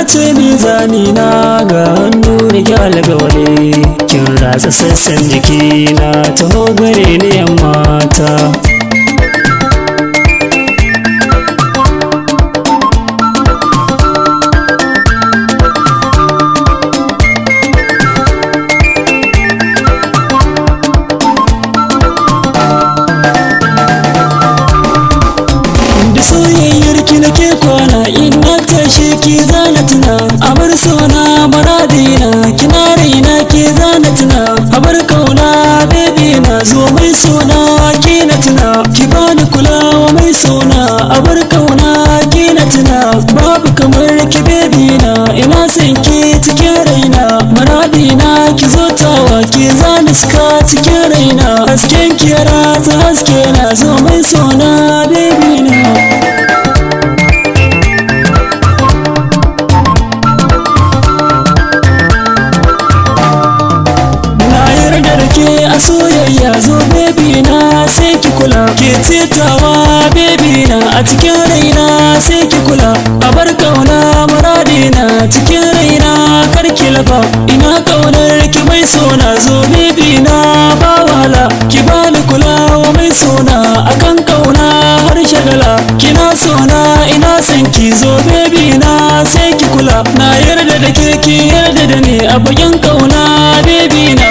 wuce mizani na ga hannu da ke alƙawari kin ratsa sassan jikina taho gare ni yan mata. Ki zana tuna a bar sona maradina kina raina ki zana tuna a bar kauna baby na zo mai sona ki na tuna ki bani kulawa mai sona a bar kauna ki na tuna babu kamar ki baby na ina son ki cikin raina maradina ki zo tawa ki zana suka cikin raina hasken ki ratsa haske na zo mai sona baby na. Soyayya zo baby na sai ki kula ke cetawa baby na a cikin raina sai ki kula a bar kauna muradina cikin raina kar ki lafa ina kaunar ki mai sona zo baby na ba wahala ki bani kulawa mai sona akan kauna har shagala kina sona ina son ki zo baby na sai ki kula na yarda da ke ki yarda da ni a bakin kauna baby na.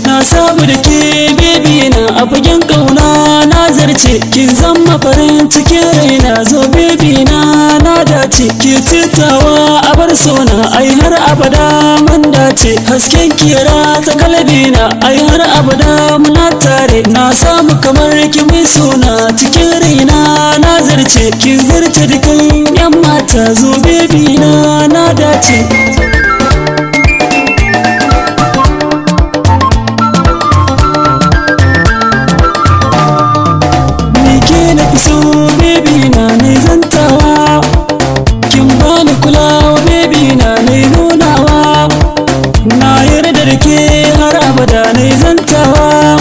Na samu da ke baby na a fagen kauna na zarce kin zama farin cikin raina zo baby na dace ki citawa a bar sona ai har abada mun dace hasken ki ratsa kalbina ai har abada muna tare na samu kamar ki mai sona cikin raina na zarce kin zarce dukan yan mata zo baby na dace. Abada nai zantawa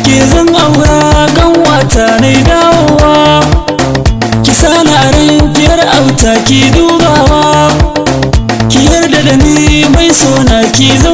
ke zan aura kan wata nai dawowa ki sana ran kiyar auta ki dubawa ki yarda da ni mai sona ki zo